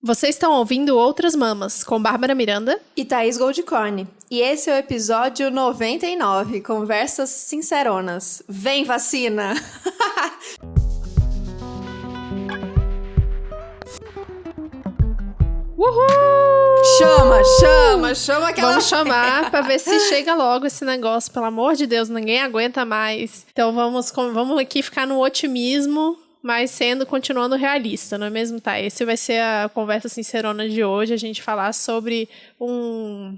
Vocês estão ouvindo Outras Mamas, com Bárbara Miranda e Thaís Goldcorn. E esse é o episódio 99, Conversas Sinceronas. Vem, vacina! Uhul! Chama aquela... Vamos chamar pra ver se chega logo esse negócio. Pelo amor de Deus, ninguém aguenta mais. Então vamos aqui ficar no otimismo, mas continuando realista, não é mesmo, tá? Esse vai ser a conversa sincerona de hoje, a gente falar sobre um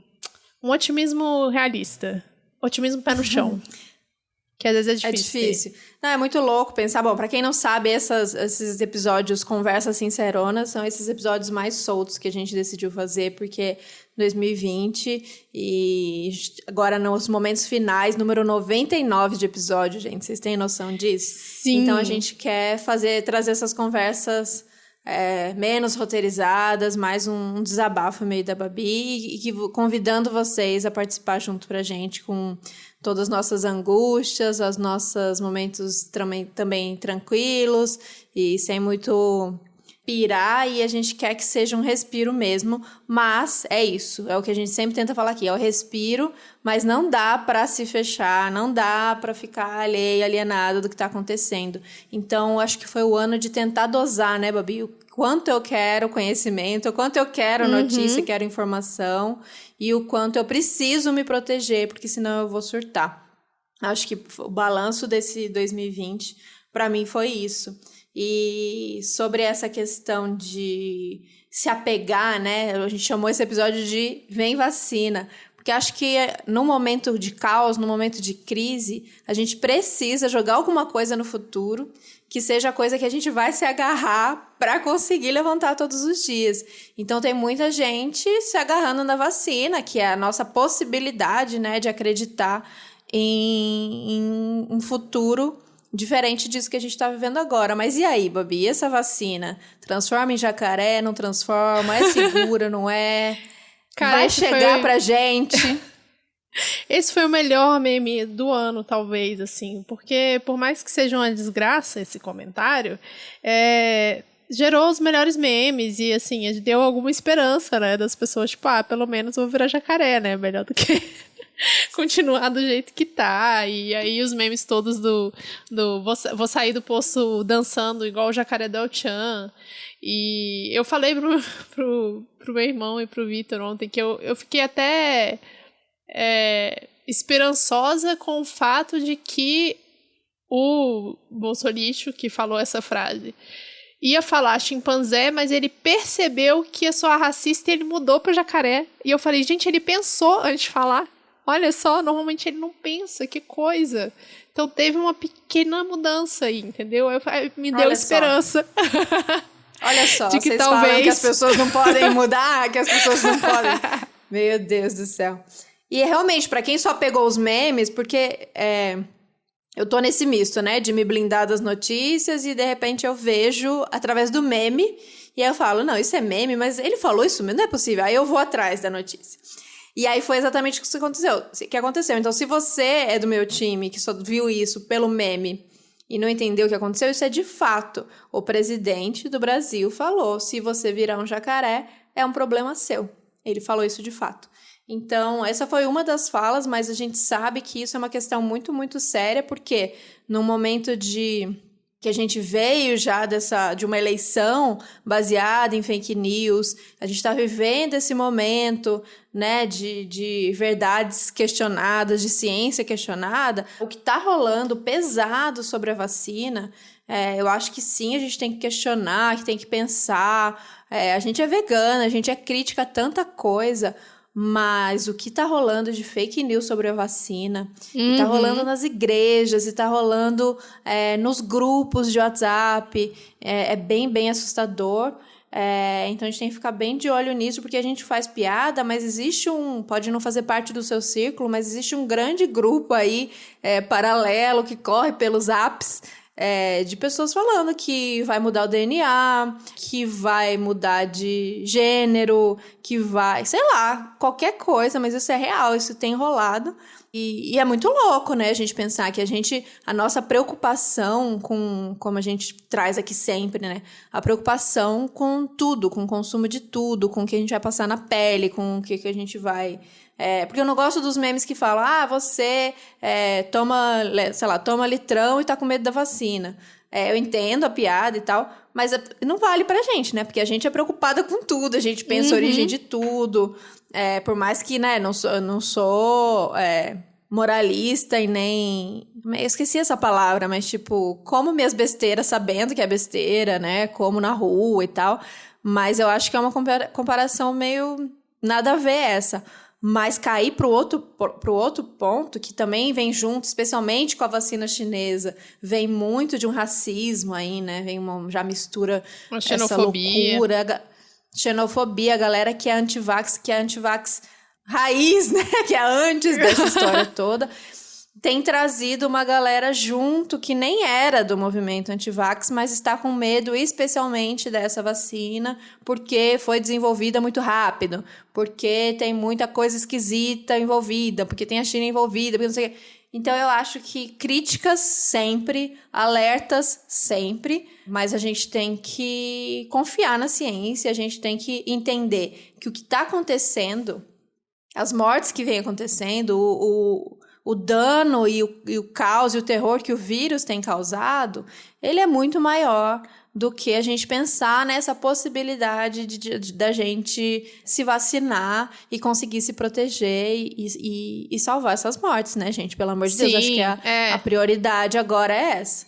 otimismo realista. Otimismo pé no chão. Que às vezes é difícil. É difícil. Não, é muito louco pensar. Bom, pra quem não sabe, esses episódios Conversas Sinceronas são esses episódios mais soltos que a gente decidiu fazer, porque 2020 e agora nos momentos finais, número 99 de episódio, gente. Vocês têm noção disso? Sim. Então a gente quer trazer essas conversas menos roteirizadas, mais um desabafo meio da Babi e convidando vocês a participar junto pra gente com todas as nossas angústias, os nossos momentos também tranquilos e sem muito pirar, e a gente quer que seja um respiro mesmo, mas é isso, é o que a gente sempre tenta falar aqui, é o respiro, mas não dá pra se fechar, não dá pra ficar alienado do que tá acontecendo. Então, acho que foi o ano de tentar dosar, né, Babi? O quanto eu quero conhecimento, o quanto eu quero notícia, quero informação, e o quanto eu preciso me proteger, porque senão eu vou surtar. Acho que o balanço desse 2020, pra mim, foi isso. E sobre essa questão de se apegar, né? A gente chamou esse episódio de Vem Vacina. Porque acho que no momento de caos, no momento de crise, a gente precisa jogar alguma coisa no futuro que seja a coisa que a gente vai se agarrar para conseguir levantar todos os dias. Então tem muita gente se agarrando na vacina, que é a nossa possibilidade, né, de acreditar em um futuro diferente disso que a gente está vivendo agora. Mas e aí, Babi? E essa vacina? Transforma em jacaré? Não transforma? É segura? Não é? Cara, vai chegar pra gente? Esse foi o melhor meme do ano, talvez, assim. Porque, por mais que seja uma desgraça esse comentário, gerou os melhores memes e, assim, deu alguma esperança, né? Das pessoas, tipo, pelo menos eu vou virar jacaré, né? Melhor do que... continuar do jeito que tá. E aí os memes todos do vou sair do poço dançando igual o jacaré Del Chan. E eu falei pro meu irmão e pro Vitor ontem que eu fiquei até esperançosa com o fato de que o Bolsolixo, que falou essa frase, ia falar chimpanzé, mas ele percebeu que ia soar racista e ele mudou pra jacaré. E eu falei, gente, ele pensou antes de falar. Olha só, normalmente ele não pensa, que coisa. Então teve uma pequena mudança aí, entendeu? Me deu esperança. Olha só, de que vocês talvez... falam que as pessoas não podem mudar, que as pessoas não podem... Meu Deus do céu. E realmente, pra quem só pegou os memes, porque eu tô nesse misto, né? De me blindar das notícias e de repente eu vejo através do meme e aí eu falo, não, isso é meme, mas ele falou isso mesmo, não é possível. Aí eu vou atrás da notícia. E aí foi exatamente o que aconteceu. Então, se você é do meu time, que só viu isso pelo meme e não entendeu o que aconteceu, isso é de fato. O presidente do Brasil falou, se você virar um jacaré, é um problema seu. Ele falou isso de fato. Então, essa foi uma das falas, mas a gente sabe que isso é uma questão muito, muito séria, porque no momento que a gente veio já de uma eleição baseada em fake news, a gente está vivendo esse momento, né, de verdades questionadas, de ciência questionada. O que está rolando pesado sobre a vacina, eu acho que sim, a gente tem que questionar, que tem que pensar. A gente é vegana, a gente é crítica a tanta coisa, mas o que tá rolando de fake news sobre a vacina, e tá rolando nas igrejas, e tá rolando nos grupos de WhatsApp, é bem, bem assustador. Então a gente tem que ficar bem de olho nisso, porque a gente faz piada, mas existe pode não fazer parte do seu círculo, mas existe um grande grupo aí, paralelo, que corre pelos apps, de pessoas falando que vai mudar o DNA, que vai mudar de gênero, que vai, sei lá, qualquer coisa, mas isso é real, isso tem rolado. E é muito louco, né, a gente pensar que a nossa preocupação com, como a gente traz aqui sempre, né, a preocupação com tudo, com o consumo de tudo, com o que a gente vai passar na pele, com o que a gente vai... porque eu não gosto dos memes que falam, você toma litrão e tá com medo da vacina. Eu entendo a piada e tal, mas não vale pra gente, né, porque a gente é preocupada com tudo, a gente pensa a origem de tudo... por mais que, né, não sou moralista e nem... Eu esqueci essa palavra, mas, tipo, como minhas besteiras sabendo que é besteira, né? Como na rua e tal. Mas eu acho que é uma comparação meio nada a ver essa. Mas cair pro outro ponto, que também vem junto, especialmente com a vacina chinesa, vem muito de um racismo aí, né? Vem já mistura uma xenofobia. Essa loucura... Xenofobia, a galera que é antivax raiz, né? Que é antes dessa história toda, tem trazido uma galera junto que nem era do movimento antivax, mas está com medo especialmente dessa vacina, porque foi desenvolvida muito rápido, porque tem muita coisa esquisita envolvida, porque tem a China envolvida, porque não sei o quê. Então, eu acho que críticas sempre, alertas sempre, mas a gente tem que confiar na ciência, a gente tem que entender que o que está acontecendo, as mortes que vem acontecendo, o dano e o caos e o terror que o vírus tem causado, ele é muito maior do que a gente pensar nessa possibilidade da gente se vacinar e conseguir se proteger e salvar essas mortes, né, gente? Pelo amor de Deus, acho que a prioridade agora é essa.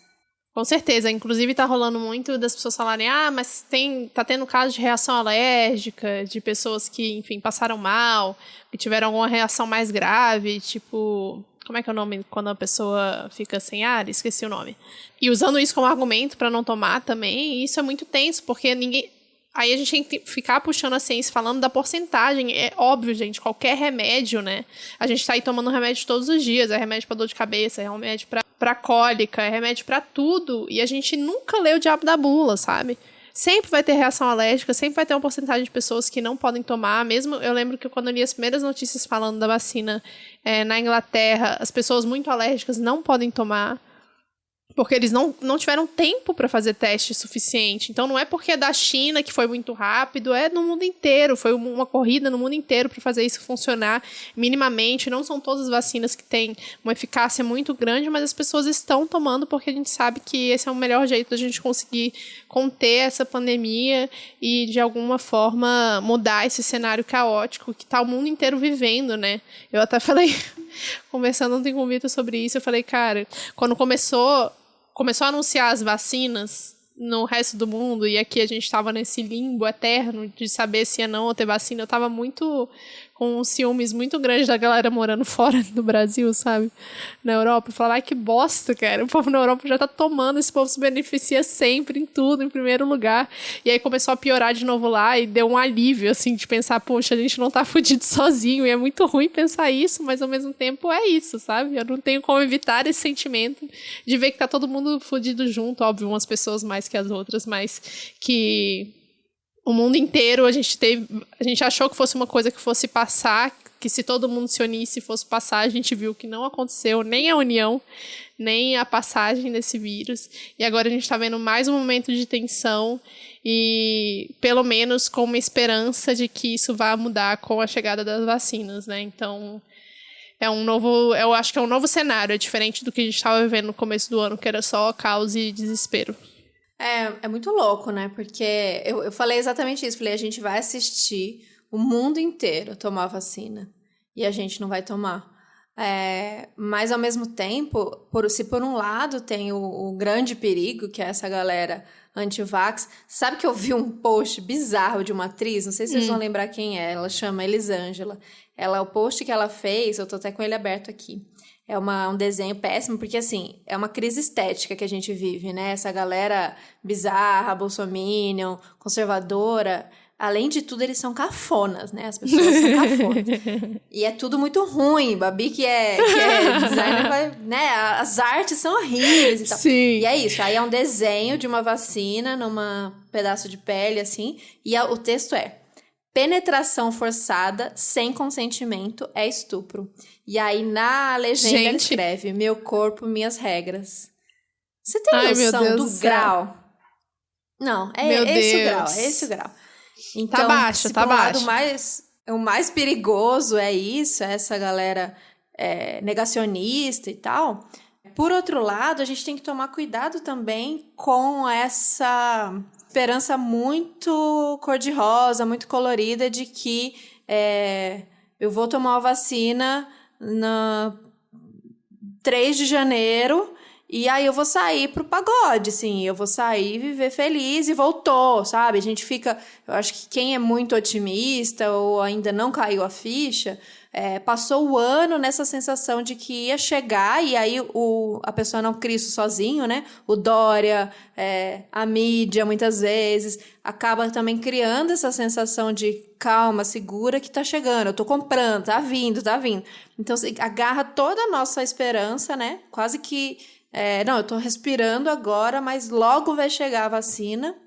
Com certeza, inclusive tá rolando muito das pessoas falarem, mas tá tendo caso de reação alérgica, de pessoas que, enfim, passaram mal, que tiveram alguma reação mais grave, tipo... Como é que é o nome quando a pessoa fica sem ar? Esqueci o nome. E usando isso como argumento para não tomar também, isso é muito tenso, porque ninguém... Aí a gente tem que ficar puxando a ciência, falando da porcentagem. É óbvio, gente, qualquer remédio, né? A gente tá aí tomando remédio todos os dias. É remédio pra dor de cabeça, é remédio pra cólica, é remédio pra tudo. E a gente nunca lê o diabo da bula, sabe? Sempre vai ter reação alérgica, sempre vai ter uma porcentagem de pessoas que não podem tomar. Mesmo, eu lembro que quando eu li as primeiras notícias falando da vacina na Inglaterra, as pessoas muito alérgicas não podem tomar, porque eles não tiveram tempo para fazer teste suficiente. Então, não é porque é da China que foi muito rápido, é no mundo inteiro. Foi uma corrida no mundo inteiro para fazer isso funcionar minimamente. Não são todas as vacinas que têm uma eficácia muito grande, mas as pessoas estão tomando porque a gente sabe que esse é o melhor jeito da gente conseguir conter essa pandemia e, de alguma forma, mudar esse cenário caótico que está o mundo inteiro vivendo, né? Eu até falei, conversando ontem com o Vitor sobre isso, eu falei, cara, quando começou a anunciar as vacinas no resto do mundo, e aqui a gente estava nesse limbo eterno de saber se ia não ter vacina, eu estava muito com ciúmes muito grandes da galera morando fora do Brasil, sabe? Na Europa. Eu falava, que bosta, cara. O povo na Europa já tá tomando, esse povo se beneficia sempre em tudo, em primeiro lugar. E aí começou a piorar de novo lá e deu um alívio, assim, de pensar, poxa, a gente não tá fudido sozinho. E é muito ruim pensar isso, mas ao mesmo tempo é isso, sabe? Eu não tenho como evitar esse sentimento de ver que tá todo mundo fudido junto. Óbvio, umas pessoas mais que as outras, mas que... O mundo inteiro, a gente achou que fosse uma coisa que fosse passar, que se todo mundo se unisse fosse passar, a gente viu que não aconteceu, nem a união, nem a passagem desse vírus. E agora a gente está vendo mais um momento de tensão e, pelo menos, com uma esperança de que isso vá mudar com a chegada das vacinas, né? Então, eu acho que é um novo cenário, é diferente do que a gente estava vivendo no começo do ano, que era só caos e desespero. É muito louco, né? Porque eu falei exatamente isso. Falei, a gente vai assistir o mundo inteiro tomar vacina e a gente não vai tomar. Mas, ao mesmo tempo, se por um lado tem o grande perigo, que é essa galera anti-vax. Sabe que eu vi um post bizarro de uma atriz? Não sei se vocês vão lembrar quem é. Ela chama Elisângela. O post que ela fez, eu tô até com ele aberto aqui. É um desenho péssimo, porque, assim, é uma crise estética que a gente vive, né? Essa galera bizarra, bolsominion, conservadora, além de tudo, eles são cafonas, né? As pessoas são cafonas. E é tudo muito ruim. Babi, que é designer, né? As artes são horríveis e tal. Sim. E é isso. Aí é um desenho de uma vacina num pedaço de pele, assim, e o texto é: penetração forçada sem consentimento é estupro. E aí, na legenda, ele escreve: meu corpo, minhas regras. Você tem noção do grau? Não, é esse o grau, é esse o grau. Então, tá baixo, tá baixo. O mais perigoso é isso, é essa galera negacionista e tal. Por outro lado, a gente tem que tomar cuidado também com essa esperança muito cor-de-rosa, muito colorida de que eu vou tomar uma vacina no 3 de janeiro e aí eu vou sair pro pagode, assim, eu vou sair, viver feliz e voltou, sabe? A gente fica... Eu acho que quem é muito otimista ou ainda não caiu a ficha... passou o ano nessa sensação de que ia chegar e aí a pessoa não cria isso sozinho, né? O Dória, a mídia, muitas vezes, acaba também criando essa sensação de calma, segura, que tá chegando, eu tô comprando, tá vindo. Então, agarra toda a nossa esperança, né? Quase que, não, eu tô respirando agora, mas logo vai chegar a vacina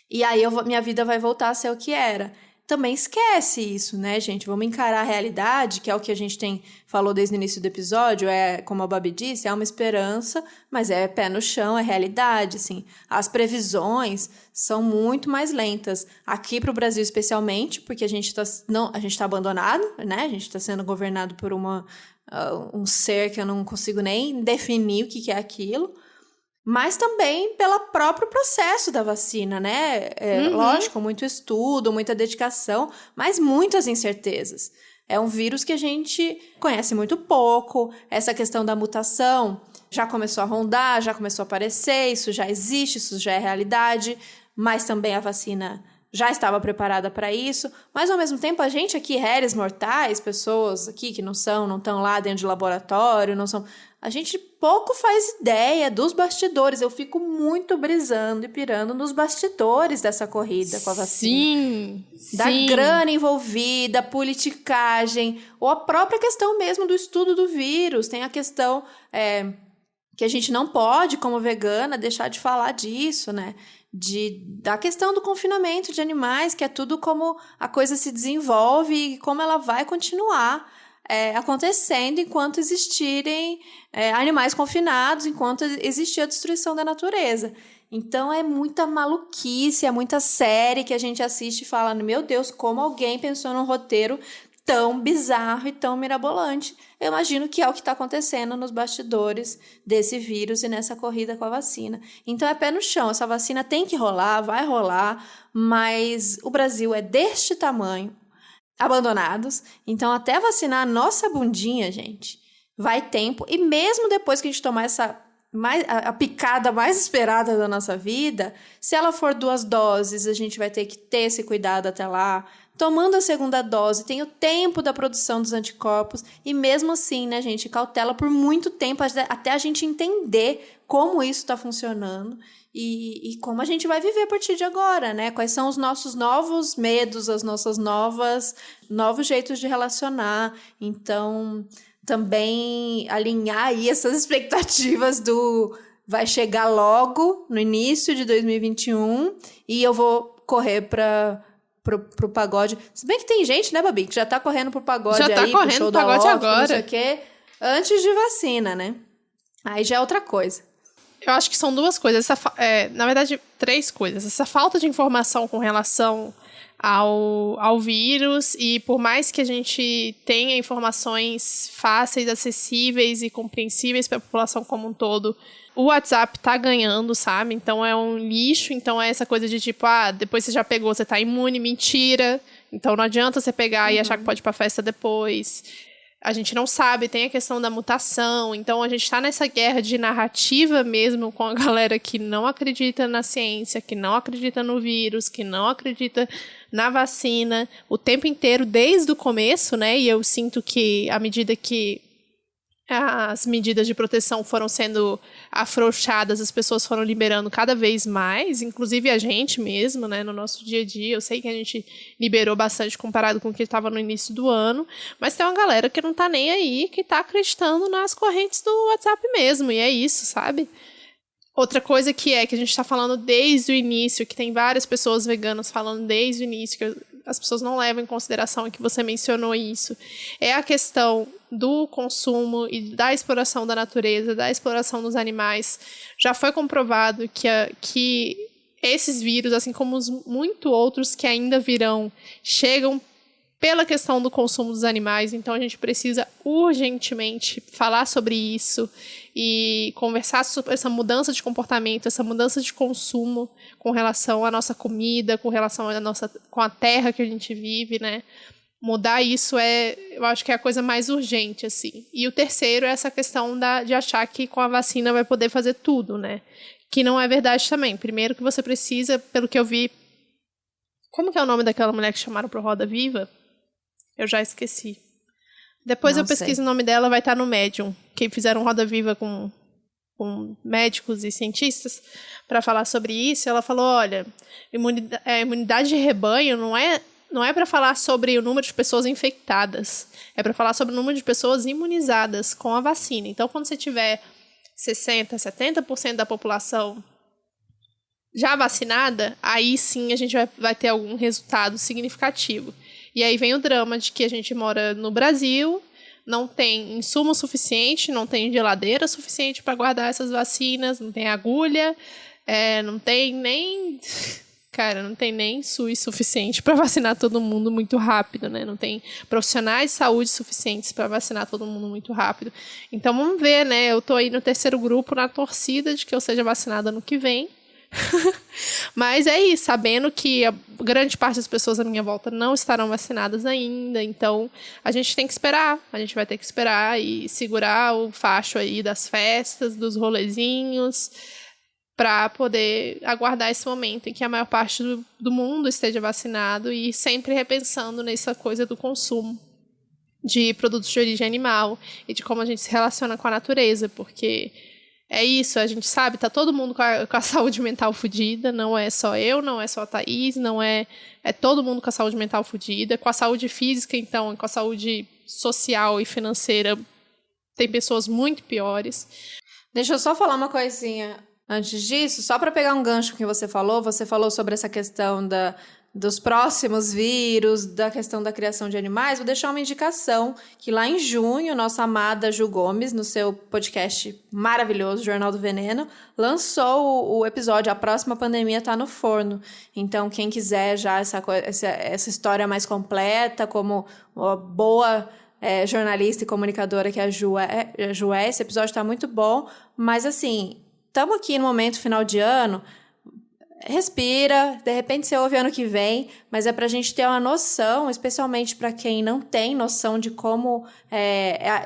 e aí minha vida vai voltar a ser o que era. Também esquece isso, né, gente? Vamos encarar a realidade, que é o que a gente falou desde o início do episódio, como a Babi disse, é uma esperança, mas é pé no chão, é realidade, assim. As previsões são muito mais lentas. Aqui para o Brasil, especialmente, porque a gente tá abandonado, né? A gente está sendo governado por um ser que eu não consigo nem definir o que é aquilo. Mas também pelo próprio processo da vacina, né? Lógico, muito estudo, muita dedicação, mas muitas incertezas. É um vírus que a gente conhece muito pouco. Essa questão da mutação já começou a rondar, já começou a aparecer, isso já existe, isso já é realidade, mas também a vacina já estava preparada para isso. Mas, ao mesmo tempo, a gente aqui, réis mortais, pessoas aqui que não estão lá dentro de laboratório, não são... A gente pouco faz ideia dos bastidores. Eu fico muito brisando e pirando nos bastidores dessa corrida com a vacina. Sim. Da grana envolvida, politicagem, ou a própria questão mesmo do estudo do vírus. Tem a questão que a gente não pode, como vegana, deixar de falar disso, né? Da questão do confinamento de animais, que é tudo como a coisa se desenvolve e como ela vai continuar acontecendo enquanto existirem animais confinados, enquanto existir a destruição da natureza. Então é muita maluquice, é muita série que a gente assiste e fala, meu Deus, como alguém pensou num roteiro tão bizarro e tão mirabolante. Eu imagino que é o que está acontecendo nos bastidores desse vírus e nessa corrida com a vacina. Então é pé no chão, essa vacina tem que rolar, vai rolar, mas o Brasil é deste tamanho, abandonados, então até vacinar a nossa bundinha, gente, vai tempo, e mesmo depois que a gente tomar a picada mais esperada da nossa vida, se ela for 2 doses, a gente vai ter que ter esse cuidado até lá. Tomando a segunda dose, tem o tempo da produção dos anticorpos, e mesmo assim, né, gente, cautela por muito tempo, até a gente entender como isso está funcionando e como a gente vai viver a partir de agora, né? Quais são os nossos novos medos, as nossas novos jeitos de relacionar. Então, também alinhar aí essas expectativas vai chegar logo no início de 2021 e eu vou correr pro pagode. Se bem que tem gente, né, Babi, que já tá correndo pro pagode aí, pro show da Loft, agora. Não sei o quê, antes de vacina, né? Aí já é outra coisa. Eu acho que são 2 coisas. Na verdade, 3 coisas. Essa falta de informação com relação ao vírus, e por mais que a gente tenha informações fáceis, acessíveis e compreensíveis para a população como um todo, o WhatsApp tá ganhando, sabe? Então é um lixo, então é essa coisa de tipo, depois você já pegou, você tá imune, mentira. Então não adianta você pegar e achar que pode ir pra festa depois. A gente não sabe, tem a questão da mutação, então a gente tá nessa guerra de narrativa mesmo com a galera que não acredita na ciência, que não acredita no vírus, que não acredita na vacina, o tempo inteiro, desde o começo, né? E eu sinto que à medida que as medidas de proteção foram sendo afrouxadas, as pessoas foram liberando cada vez mais, inclusive a gente mesmo, né, no nosso dia a dia. Eu sei que a gente liberou bastante comparado com o que estava no início do ano, mas tem uma galera que não tá nem aí, que tá acreditando nas correntes do WhatsApp mesmo, e é isso, sabe? Outra coisa que a gente tá falando desde o início, que tem várias pessoas veganas falando desde o início, que as pessoas não levam em consideração, e que você mencionou isso, é a questão do consumo e da exploração da natureza, da exploração dos animais. Já foi comprovado que esses vírus, assim como os muito outros que ainda virão, chegam pela questão do consumo dos animais. Então a gente precisa urgentemente falar sobre isso e conversar sobre essa mudança de comportamento, essa mudança de consumo com relação à nossa comida, com relação com a terra que a gente vive, né? Mudar isso eu acho que é a coisa mais urgente, assim. E o terceiro é essa questão de achar que com a vacina vai poder fazer tudo, né? Que não é verdade também. Primeiro que você precisa, pelo que eu vi... Como que é o nome daquela mulher que chamaram pro Roda Viva? Eu já esqueci. Depois eu pesquiso o nome dela, vai estar no Medium, que fizeram Roda Viva com médicos e cientistas para falar sobre isso. Ela falou, olha, imunidade de rebanho não é para falar sobre o número de pessoas infectadas, é para falar sobre o número de pessoas imunizadas com a vacina. Então, quando você tiver 60%, 70% da população já vacinada, aí sim a gente vai ter algum resultado significativo. E aí vem o drama de que a gente mora no Brasil, não tem insumo suficiente, não tem geladeira suficiente para guardar essas vacinas, não tem agulha, não tem nem... Cara, não tem nem SUS suficiente para vacinar todo mundo muito rápido, né? Não tem profissionais de saúde suficientes para vacinar todo mundo muito rápido. Então, vamos ver, né? Eu tô aí no terceiro grupo, na torcida de que eu seja vacinada no que vem. Mas é isso, sabendo que a grande parte das pessoas à minha volta não estarão vacinadas ainda, então a gente tem que esperar, a gente vai ter que esperar e segurar o facho aí das festas, dos rolezinhos, para poder aguardar esse momento em que a maior parte do mundo esteja vacinado e sempre repensando nessa coisa do consumo de produtos de origem animal e de como a gente se relaciona com a natureza, porque é isso, a gente sabe, tá todo mundo com a saúde mental fodida, não é só eu, não é só a Thaís, não é todo mundo com a saúde mental fodida, com a saúde física, então, com a saúde social e financeira, tem pessoas muito piores. Deixa eu só falar uma coisinha antes disso, só para pegar um gancho que você falou sobre essa questão dos próximos vírus, da questão da criação de animais. Vou deixar uma indicação que lá em junho, nossa amada Ju Gomes, no seu podcast maravilhoso, Jornal do Veneno, lançou o episódio A Próxima Pandemia Tá no Forno. Então, quem quiser já essa história mais completa, como uma boa jornalista e comunicadora que a Ju é, esse episódio tá muito bom, mas assim... Estamos aqui no momento final de ano, respira, de repente você ouve ano que vem, mas é para a gente ter uma noção, especialmente para quem não tem noção de como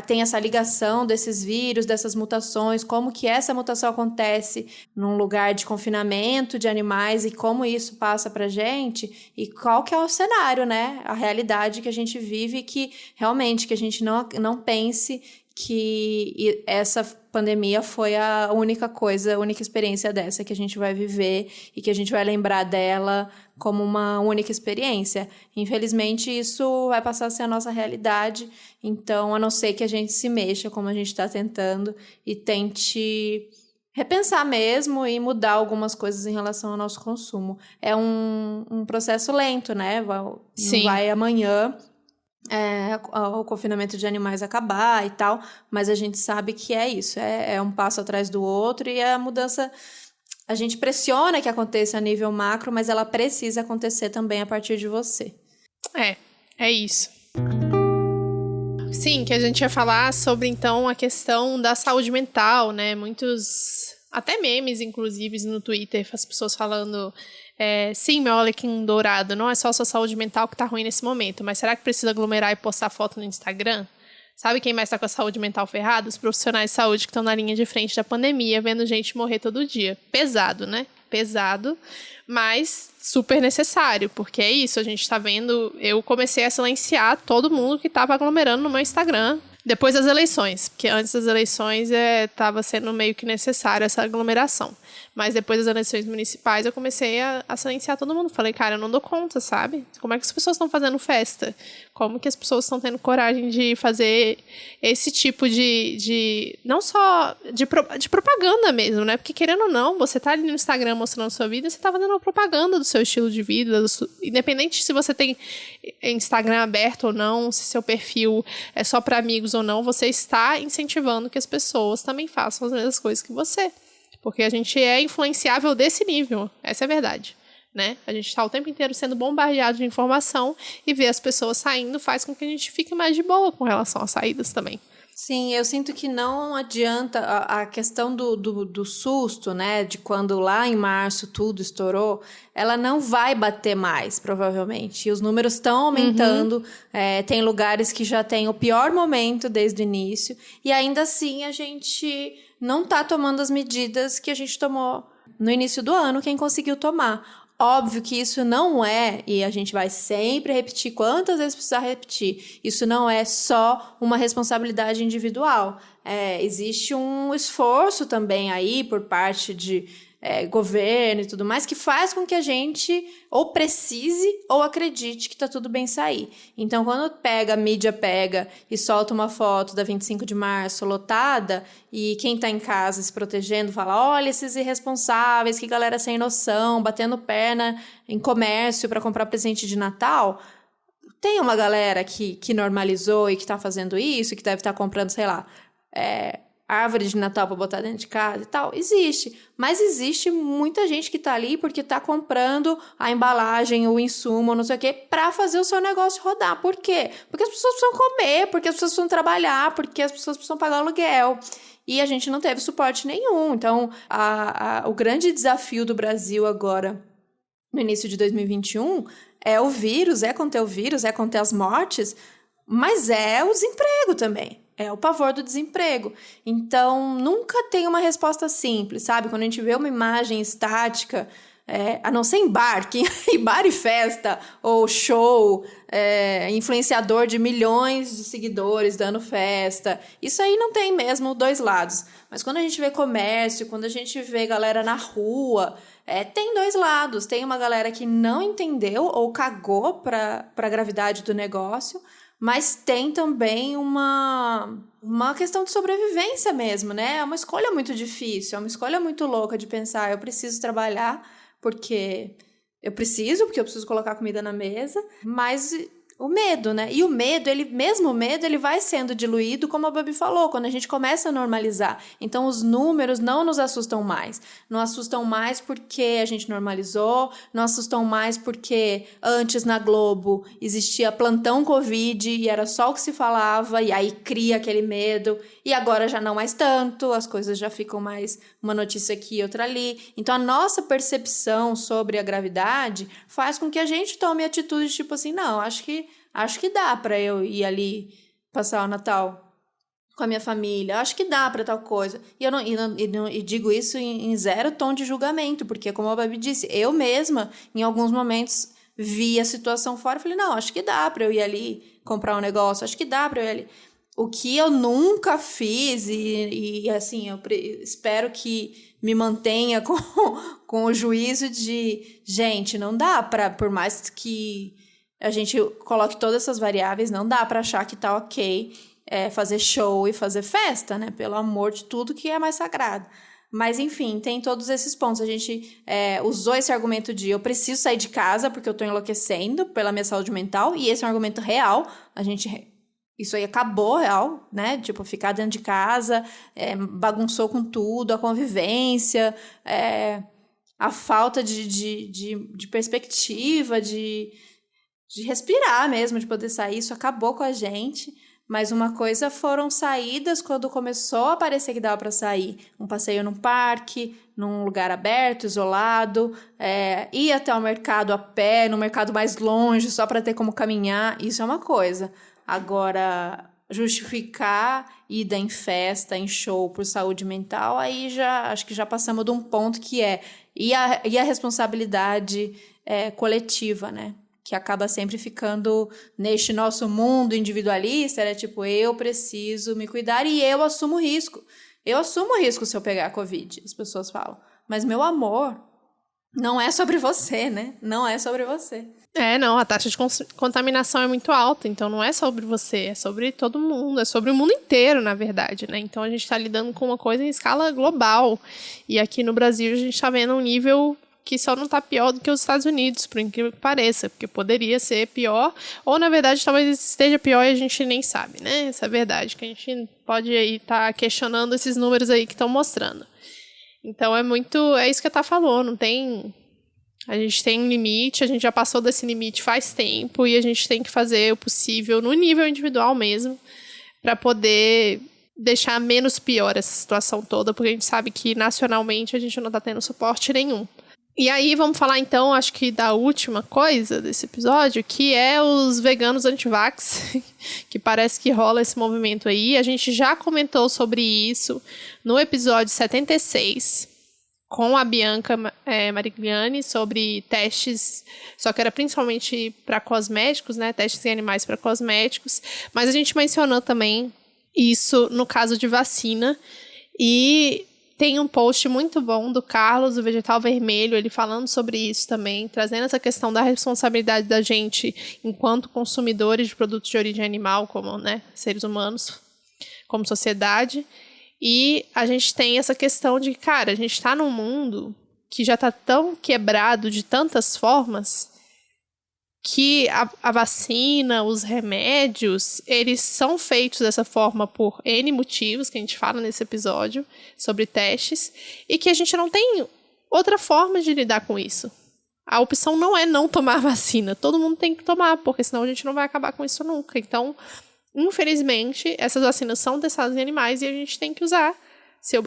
tem essa ligação desses vírus, dessas mutações, como que essa mutação acontece num lugar de confinamento de animais e como isso passa para a gente e qual que é o cenário, né? A realidade que a gente vive, que realmente que a gente não pense que essa pandemia foi a única experiência dessa que a gente vai viver e que a gente vai lembrar dela como uma única experiência. Infelizmente, isso vai passar a ser a nossa realidade, então, a não ser que a gente se mexa como a gente está tentando e tente repensar mesmo e mudar algumas coisas em relação ao nosso consumo. É um processo lento, né? Não vai amanhã... o confinamento de animais acabar e tal, mas a gente sabe que é isso, é um passo atrás do outro e a mudança, a gente pressiona que aconteça a nível macro, mas ela precisa acontecer também a partir de você. É isso. Sim, que a gente ia falar sobre, então, a questão da saúde mental, né, muitos, até memes, inclusive, no Twitter, as pessoas falando... sim, meu alecrim dourado, não é só a sua saúde mental que tá ruim nesse momento, mas será que precisa aglomerar e postar foto no Instagram? Sabe quem mais tá com a saúde mental ferrada? Os profissionais de saúde que estão na linha de frente da pandemia, vendo gente morrer todo dia. Pesado, né? Pesado, mas super necessário, porque é isso, a gente tá vendo... Eu comecei a silenciar todo mundo que tava aglomerando no meu Instagram, Depois das eleições, porque antes das eleições estava sendo meio que necessária essa aglomeração. Mas depois das eleições municipais eu comecei a silenciar todo mundo. Falei, cara, eu não dou conta, sabe? Como é que as pessoas estão fazendo festa? Como que as pessoas estão tendo coragem de fazer esse tipo de não só de propaganda mesmo, né? Porque querendo ou não, você tá ali no Instagram mostrando sua vida, você tá fazendo uma propaganda do seu estilo de vida, independente se você tem Instagram aberto ou não, se seu perfil é só para amigos ou não, você está incentivando que as pessoas também façam as mesmas coisas que você. Porque a gente é influenciável desse nível, essa é a verdade, né? A gente está o tempo inteiro sendo bombardeado de informação e ver as pessoas saindo faz com que a gente fique mais de boa com relação às saídas também. Sim, eu sinto que não adianta a questão do susto, né? De quando lá em março tudo estourou, ela não vai bater mais, provavelmente. E os números estão aumentando, tem lugares que já tem o pior momento desde o início, e ainda assim a gente não está tomando as medidas que a gente tomou no início do ano, quem conseguiu tomar. Óbvio que isso não é, e a gente vai sempre repetir quantas vezes precisar repetir, isso não é só uma responsabilidade individual. Existe um esforço também aí por parte de governo e tudo mais, que faz com que a gente ou precise ou acredite que tá tudo bem sair. Então, quando a mídia pega e solta uma foto da 25 de março lotada, e quem tá em casa se protegendo fala, olha esses irresponsáveis, que galera sem noção, batendo perna em comércio para comprar presente de Natal, tem uma galera que normalizou e que tá fazendo isso, que deve estar comprando, sei lá, árvore de Natal para botar dentro de casa e tal, existe. Mas existe muita gente que tá ali porque tá comprando a embalagem, o insumo, não sei o quê, para fazer o seu negócio rodar. Por quê? Porque as pessoas precisam comer, porque as pessoas precisam trabalhar, porque as pessoas precisam pagar aluguel. E a gente não teve suporte nenhum. Então, o grande desafio do Brasil agora, no início de 2021, é o vírus, é conter o vírus, é conter as mortes, mas é o desemprego também. É o pavor do desemprego. Então, nunca tem uma resposta simples, sabe? Quando a gente vê uma imagem estática, a não ser em bar, que em bar e festa, ou show, influenciador de milhões de seguidores dando festa, isso aí não tem mesmo dois lados. Mas quando a gente vê comércio, quando a gente vê galera na rua, tem dois lados. Tem uma galera que não entendeu ou cagou para a gravidade do negócio, mas tem também uma questão de sobrevivência mesmo, né? É uma escolha muito difícil, é uma escolha muito louca de pensar, eu preciso trabalhar porque eu preciso colocar comida na mesa, mas o medo, né? E o medo, ele vai sendo diluído, como a Babi falou, quando a gente começa a normalizar. Então, os números não nos assustam mais. Não assustam mais porque a gente normalizou, não assustam mais porque antes na Globo existia plantão Covid e era só o que se falava, e aí cria aquele medo, e agora já não mais tanto, as coisas já ficam mais uma notícia aqui e outra ali. Então, a nossa percepção sobre a gravidade faz com que a gente tome atitudes tipo assim, não, acho que dá para eu ir ali passar o Natal com a minha família, acho que dá para tal coisa. E digo isso em zero tom de julgamento, porque como a Babi disse, eu mesma, em alguns momentos, vi a situação fora e falei, não, acho que dá para eu ir ali comprar um negócio, acho que dá para eu ir ali. O que eu nunca fiz, e assim, eu espero que me mantenha com o juízo de, gente, não dá para, por mais que a gente coloque todas essas variáveis, não dá para achar que tá ok fazer show e fazer festa, né? Pelo amor de tudo que é mais sagrado. Mas, enfim, tem todos esses pontos. A gente usou esse argumento de eu preciso sair de casa porque eu tô enlouquecendo pela minha saúde mental, e esse é um argumento real. Isso aí acabou real, né? Tipo, ficar dentro de casa, bagunçou com tudo, a convivência, a falta de perspectiva, de respirar mesmo, de poder sair, isso acabou com a gente. Mas uma coisa foram saídas quando começou a parecer que dava para sair. Um passeio num parque, num lugar aberto, isolado, ir até o mercado a pé, no mercado mais longe, só para ter como caminhar, isso é uma coisa. Agora, justificar ida em festa, em show por saúde mental, aí acho que já passamos de um ponto que e a responsabilidade coletiva, né? que acaba sempre ficando neste nosso mundo individualista, era tipo, eu preciso me cuidar e eu assumo risco. Eu assumo risco se eu pegar a Covid, as pessoas falam. Mas meu amor, não é sobre você, né? Não é sobre você. Não, a taxa de contaminação é muito alta, então não é sobre você, é sobre todo mundo, é sobre o mundo inteiro, na verdade, né? Então a gente está lidando com uma coisa em escala global. E aqui no Brasil a gente está vendo um nível que só não está pior do que os Estados Unidos, por incrível que pareça, porque poderia ser pior, ou na verdade talvez esteja pior e a gente nem sabe, né? Essa é a verdade, que a gente pode aí estar questionando esses números aí que estão mostrando. Então é isso que a Tá falou, não tem... A gente tem um limite, a gente já passou desse limite faz tempo e a gente tem que fazer o possível no nível individual mesmo para poder deixar menos pior essa situação toda, porque a gente sabe que nacionalmente a gente não está tendo suporte nenhum. E aí vamos falar então, acho que da última coisa desse episódio, que é os veganos anti-vax, que parece que rola esse movimento aí. A gente já comentou sobre isso no episódio 76, com a Bianca Marigliani, sobre testes, só que era principalmente para cosméticos, né? Testes em animais para cosméticos. Mas a gente mencionou também isso no caso de vacina. E tem um post muito bom do Carlos, do Vegetal Vermelho, ele falando sobre isso também, trazendo essa questão da responsabilidade da gente enquanto consumidores de produtos de origem animal, como, né, seres humanos, como sociedade. E a gente tem essa questão de, cara, a gente está num mundo que já está tão quebrado de tantas formas que a vacina, os remédios, eles são feitos dessa forma por N motivos, que a gente fala nesse episódio, sobre testes, e que a gente não tem outra forma de lidar com isso. A opção não é não tomar vacina, todo mundo tem que tomar, porque senão a gente não vai acabar com isso nunca. Então, infelizmente, essas vacinas são testadas em animais e a gente tem que usar.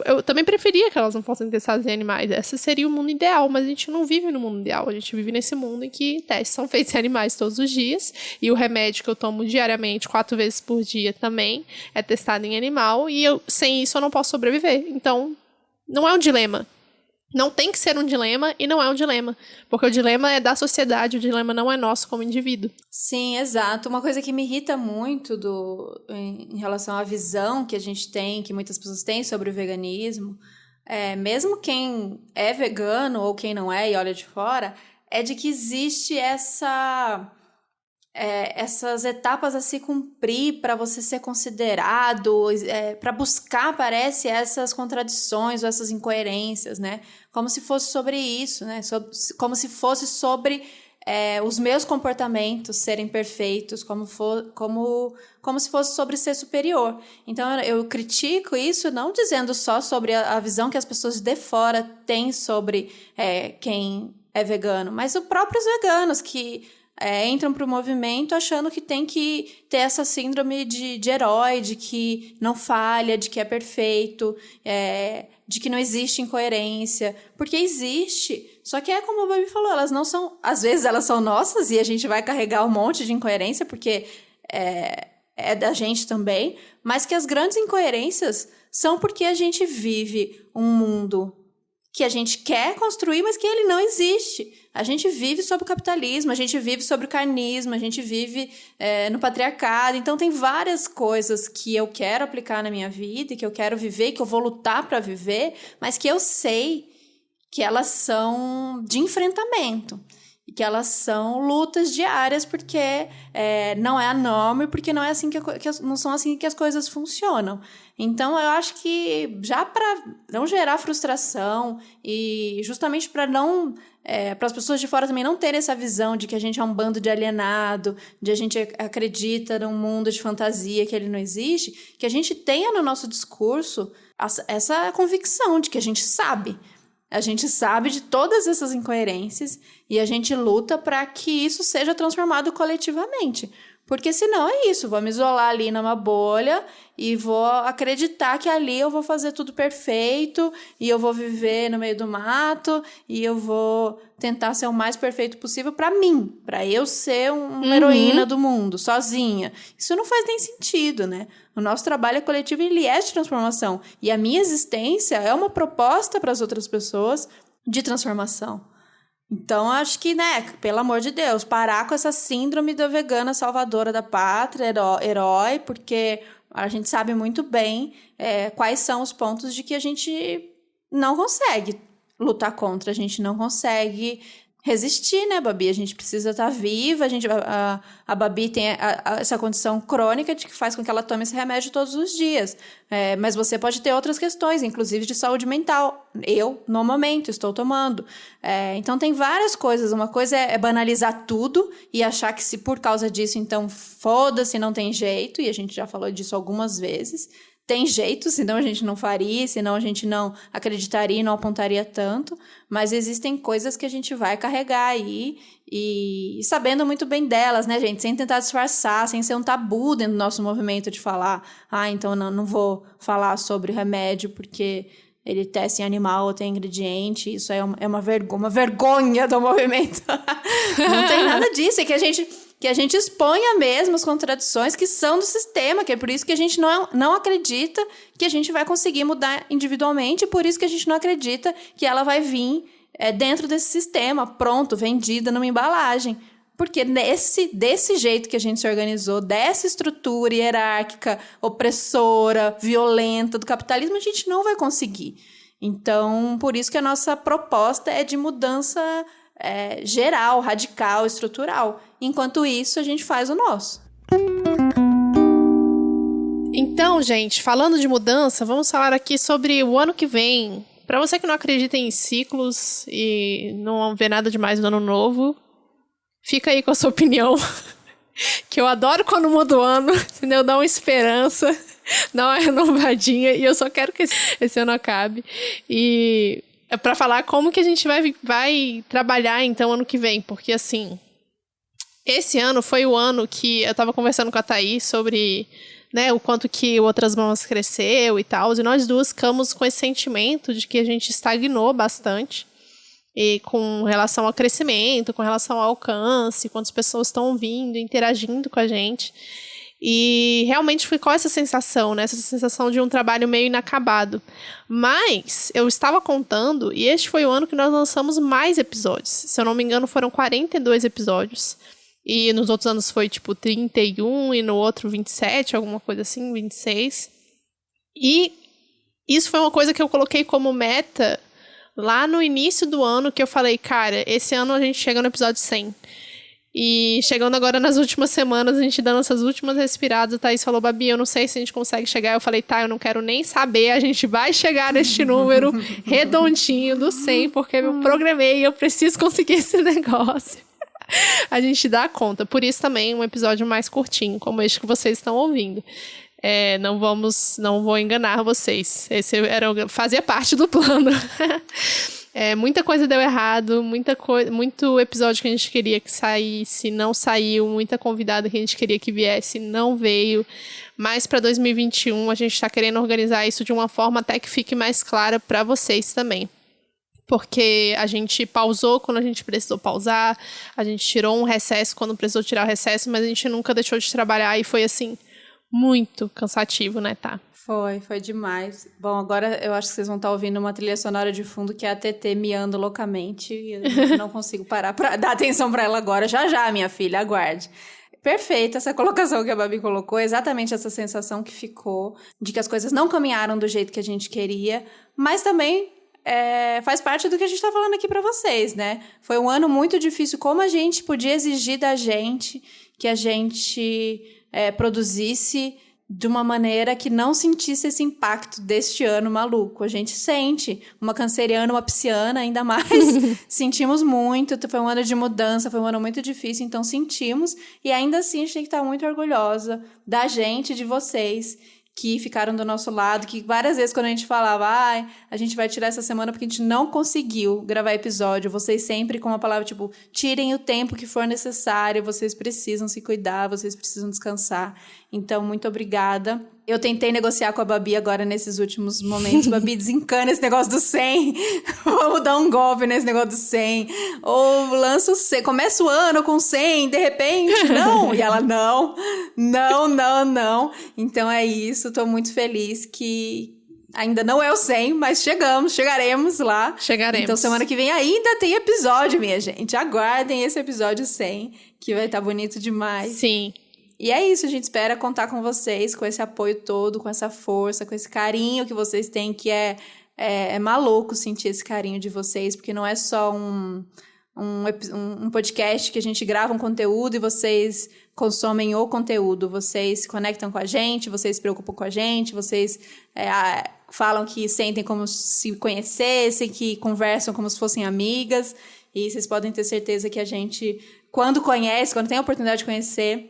Eu também preferia que elas não fossem testadas em animais. Esse seria o mundo ideal, mas a gente não vive no mundo ideal. A gente vive nesse mundo em que testes são feitos em animais todos os dias. E o remédio que eu tomo diariamente, 4 vezes por dia também, é testado em animal. E sem isso eu não posso sobreviver. Então, não é um dilema. Não tem que ser um dilema e não é um dilema. Porque o dilema é da sociedade, o dilema não é nosso como indivíduo. Sim, exato. Uma coisa que me irrita muito em relação à visão que a gente tem, que muitas pessoas têm sobre o veganismo, mesmo quem é vegano ou quem não é e olha de fora, é de que existe essas etapas a se cumprir para você ser considerado, para buscar, parece, essas contradições ou essas incoerências, né? Como se fosse sobre isso, né? Como se fosse sobre os meus comportamentos serem perfeitos, como se fosse sobre ser superior. Então, eu critico isso não dizendo só sobre a visão que as pessoas de fora têm sobre quem é vegano, mas os próprios veganos que entram para o movimento achando que tem que ter essa síndrome de herói, de que não falha, de que é perfeito, de que não existe incoerência, porque existe, só que como a Babi falou, elas não são, às vezes elas são nossas e a gente vai carregar um monte de incoerência, porque é da gente também, mas que as grandes incoerências são porque a gente vive um mundo que a gente quer construir, mas que ele não existe. A gente vive sob o capitalismo, a gente vive sobre o carnismo, a gente vive no patriarcado. Então, tem várias coisas que eu quero aplicar na minha vida, e que eu quero viver, que eu vou lutar para viver, mas que eu sei que elas são de enfrentamento. E que elas são lutas diárias, porque não é a norma e porque não, não são assim que as coisas funcionam. Então, eu acho que já para não gerar frustração e justamente para não... para as pessoas de fora também não terem essa visão de que a gente é um bando de alienado, de a gente acredita num mundo de fantasia que ele não existe, que a gente tenha no nosso discurso essa convicção de que a gente sabe. A gente sabe de todas essas incoerências e a gente luta para que isso seja transformado coletivamente. Porque senão é isso, vou me isolar ali numa bolha e vou acreditar que ali eu vou fazer tudo perfeito e eu vou viver no meio do mato e eu vou tentar ser o mais perfeito possível para mim, para eu ser uma heroína do mundo, sozinha. Isso não faz nem sentido, né? O nosso trabalho coletivo, ele é de transformação. E a minha existência é uma proposta para as outras pessoas de transformação. Então, acho que, né, pelo amor de Deus, parar com essa síndrome da vegana salvadora da pátria, herói, porque a gente sabe muito bem quais são os pontos de que a gente não consegue lutar contra, a gente não consegue resistir, né, Babi? A gente precisa estar viva, a Babi tem essa condição crônica de que faz com que ela tome esse remédio todos os dias. Mas você pode ter outras questões, inclusive de saúde mental. Eu, no momento, estou tomando. Então, tem várias coisas. Uma coisa é banalizar tudo e achar que se por causa disso, então, foda-se, não tem jeito. E a gente já falou disso algumas vezes. Tem jeito, senão a gente não faria, senão a gente não acreditaria e não apontaria tanto, mas existem coisas que a gente vai carregar aí e sabendo muito bem delas, né, gente? Sem tentar disfarçar, sem ser um tabu dentro do nosso movimento de falar, então não vou falar sobre remédio porque ele testa em animal ou tem ingrediente, isso é uma vergonha do movimento. Não tem nada disso, é que a gente exponha mesmo as contradições que são do sistema, que é por isso que a gente não acredita que a gente vai conseguir mudar individualmente, e por isso que a gente não acredita que ela vai vir dentro desse sistema, pronto, vendida numa embalagem. Porque desse jeito que a gente se organizou, dessa estrutura hierárquica, opressora, violenta do capitalismo, a gente não vai conseguir. Então, por isso que a nossa proposta é de mudança geral, radical, estrutural. Enquanto isso, a gente faz o nosso. Então, gente, falando de mudança, vamos falar aqui sobre o ano que vem. Para você que não acredita em ciclos e não vê nada demais no ano novo, fica aí com a sua opinião. Que eu adoro quando muda o ano, entendeu? Dá uma esperança, dá uma renovadinha, e eu só quero que esse ano acabe. E é para falar como que a gente vai trabalhar, então, ano que vem. Porque, assim, esse ano foi o ano que eu tava conversando com a Thaís sobre, né, o quanto que o Outras Mãos cresceu e tal. E nós duas ficamos com esse sentimento de que a gente estagnou bastante. E com relação ao crescimento, com relação ao alcance, quantas pessoas estão vindo, interagindo com a gente. E realmente ficou essa sensação, né? Essa sensação de um trabalho meio inacabado. Mas eu estava contando, e este foi o ano que nós lançamos mais episódios. Se eu não me engano, foram 42 episódios. E nos outros anos foi tipo 31, e no outro 27, alguma coisa assim, 26. E isso foi uma coisa que eu coloquei como meta lá no início do ano, que eu falei, cara, esse ano a gente chega no episódio 100. E chegando agora nas últimas semanas, a gente dando essas últimas respiradas, a Thaís falou, Babi, eu não sei se a gente consegue chegar. Eu falei, tá, eu não quero nem saber, a gente vai chegar neste número redondinho do 100, porque eu programei e eu preciso conseguir esse negócio. A gente dá conta. Por isso também um episódio mais curtinho, como este que vocês estão ouvindo. Não vou enganar vocês. Esse fazia parte do plano. Muita coisa deu errado, muito episódio que a gente queria que saísse, não saiu, muita convidada que a gente queria que viesse, não veio. Mas para 2021 a gente está querendo organizar isso de uma forma até que fique mais clara para vocês também. Porque a gente pausou quando a gente precisou pausar, a gente tirou um recesso quando precisou tirar o recesso, mas a gente nunca deixou de trabalhar e foi assim, muito cansativo, né, tá? Foi demais. Bom, agora eu acho que vocês vão estar ouvindo uma trilha sonora de fundo que é a TT miando loucamente. E eu não consigo parar pra dar atenção pra ela agora. Já, minha filha, aguarde. Perfeita essa colocação que a Babi colocou. Exatamente essa sensação que ficou de que as coisas não caminharam do jeito que a gente queria. Mas também faz parte do que a gente tá falando aqui pra vocês, né? Foi um ano muito difícil. Como a gente podia exigir da gente que a gente produzisse de uma maneira que não sentisse esse impacto deste ano maluco. A gente sente, uma canceriana, uma pisciana, ainda mais, sentimos muito, foi um ano de mudança, foi um ano muito difícil, então sentimos, e ainda assim a gente tem que estar muito orgulhosa da gente, de vocês, que ficaram do nosso lado, que várias vezes quando a gente falava, a gente vai tirar essa semana porque a gente não conseguiu gravar episódio, vocês sempre com uma palavra tipo, tirem o tempo que for necessário, vocês precisam se cuidar, vocês precisam descansar. Então, muito obrigada. Eu tentei negociar com a Babi agora nesses últimos momentos. Babi, desencana esse negócio do 100. Vamos dar um golpe nesse negócio do 100. Ou lança o 100. Começa o ano com 100, de repente, não. E ela, não. Então é isso. Tô muito feliz que Ainda não é o 100, mas chegaremos lá. Chegaremos. Então, semana que vem ainda tem episódio, minha gente. Aguardem esse episódio 100, que vai estar bonito demais. Sim. E é isso, a gente espera contar com vocês, com esse apoio todo, com essa força, com esse carinho que vocês têm, que é maluco sentir esse carinho de vocês, porque não é só um podcast que a gente grava um conteúdo e vocês consomem o conteúdo, vocês se conectam com a gente, vocês se preocupam com a gente, vocês falam que sentem como se conhecessem, que conversam como se fossem amigas, e vocês podem ter certeza que a gente, quando tem a oportunidade de conhecer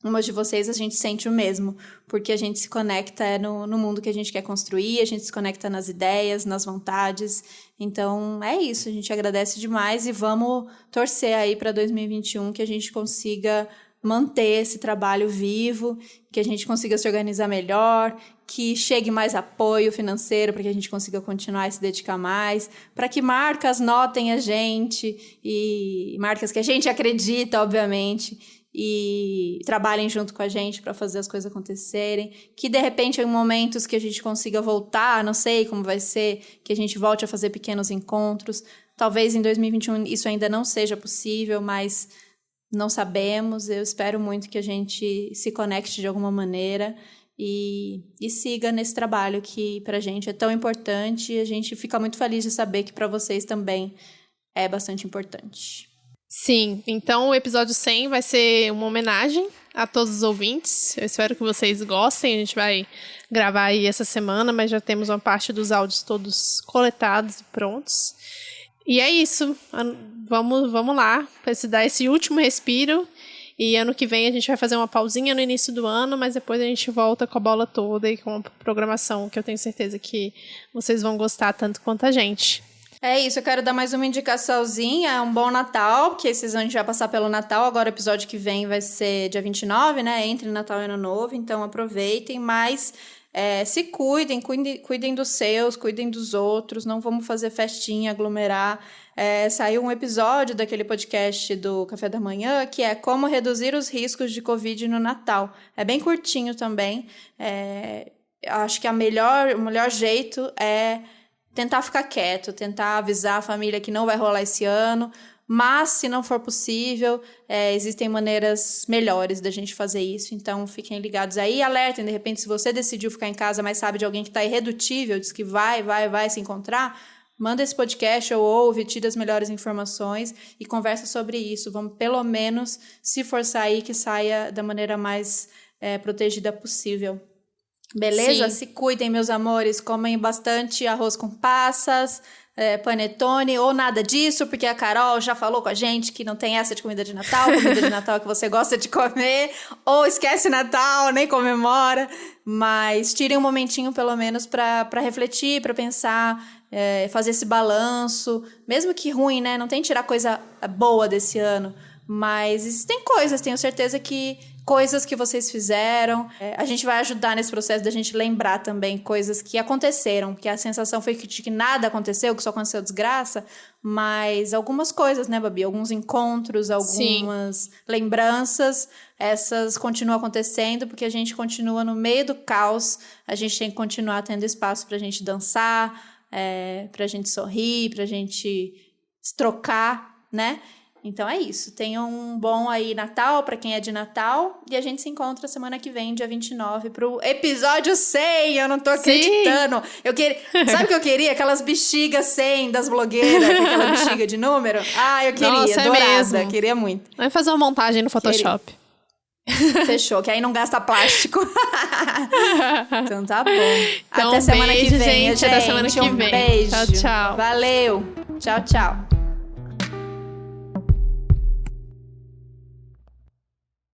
umas de vocês, a gente sente o mesmo, porque a gente se conecta no mundo que a gente quer construir, a gente se conecta nas ideias, nas vontades. Então, é isso, a gente agradece demais e vamos torcer aí para 2021 que a gente consiga manter esse trabalho vivo, que a gente consiga se organizar melhor, que chegue mais apoio financeiro para que a gente consiga continuar a se dedicar mais, para que marcas notem a gente, e marcas que a gente acredita, obviamente, e trabalhem junto com a gente para fazer as coisas acontecerem, que de repente em momentos que a gente consiga voltar, não sei como vai ser, que a gente volte a fazer pequenos encontros, talvez em 2021 isso ainda não seja possível, mas não sabemos, eu espero muito que a gente se conecte de alguma maneira e siga nesse trabalho que pra gente é tão importante, e a gente fica muito feliz de saber que para vocês também é bastante importante. Sim, então o episódio 100 vai ser uma homenagem a todos os ouvintes. Eu espero que vocês gostem. A gente vai gravar aí essa semana, mas já temos uma parte dos áudios todos coletados e prontos. E é isso. Vamos lá, para se dar esse último respiro. E ano que vem a gente vai fazer uma pausinha no início do ano, mas depois a gente volta com a bola toda e com a programação que eu tenho certeza que vocês vão gostar tanto quanto a gente. É isso, eu quero dar mais uma indicaçãozinha, um bom Natal, porque esses anos a gente vai passar pelo Natal, agora o episódio que vem vai ser dia 29, né, entre Natal e Ano Novo, então aproveitem, mas se cuidem dos seus, cuidem dos outros, não vamos fazer festinha, aglomerar. Saiu um episódio daquele podcast do Café da Manhã, que é como reduzir os riscos de Covid no Natal. É bem curtinho também, acho que o melhor jeito é tentar ficar quieto, tentar avisar a família que não vai rolar esse ano, mas se não for possível, existem maneiras melhores da gente fazer isso, então fiquem ligados aí, alertem, de repente se você decidiu ficar em casa, mas sabe de alguém que está irredutível, diz que vai se encontrar, manda esse podcast ou ouve, tira as melhores informações e conversa sobre isso, vamos pelo menos, se for sair, que saia da maneira mais protegida possível. Beleza? Sim. Se cuidem, meus amores, comem bastante arroz com passas, panetone ou nada disso, porque a Carol já falou com a gente que não tem essa de comida de Natal é que você gosta de comer, ou esquece Natal, nem comemora, mas tirem um momentinho pelo menos para refletir, para pensar, fazer esse balanço, mesmo que ruim, né? Não tem que tirar coisa boa desse ano, mas existem coisas, tenho certeza que coisas que vocês fizeram, a gente vai ajudar nesse processo da gente lembrar também coisas que aconteceram, que a sensação foi de que nada aconteceu, que só aconteceu desgraça, mas algumas coisas, né, Babi? Alguns encontros, algumas lembranças, essas continuam acontecendo porque a gente continua no meio do caos, a gente tem que continuar tendo espaço pra gente dançar, pra gente sorrir, pra gente se trocar, né? Então é isso, tenham um bom aí Natal para quem é de Natal e a gente se encontra semana que vem, dia 29, pro episódio 100, eu não tô acreditando. Sabe o que eu queria? Aquelas bexigas 100 das blogueiras, aquela bexiga de número. Eu queria, nossa, dourada, mesmo. Queria muito. Vai fazer uma montagem no Photoshop. Fechou, que aí não gasta plástico. Então tá bom. Então, até semana que vem, gente. Até semana que vem. Beijo. Tchau, tchau. Valeu. Tchau, tchau.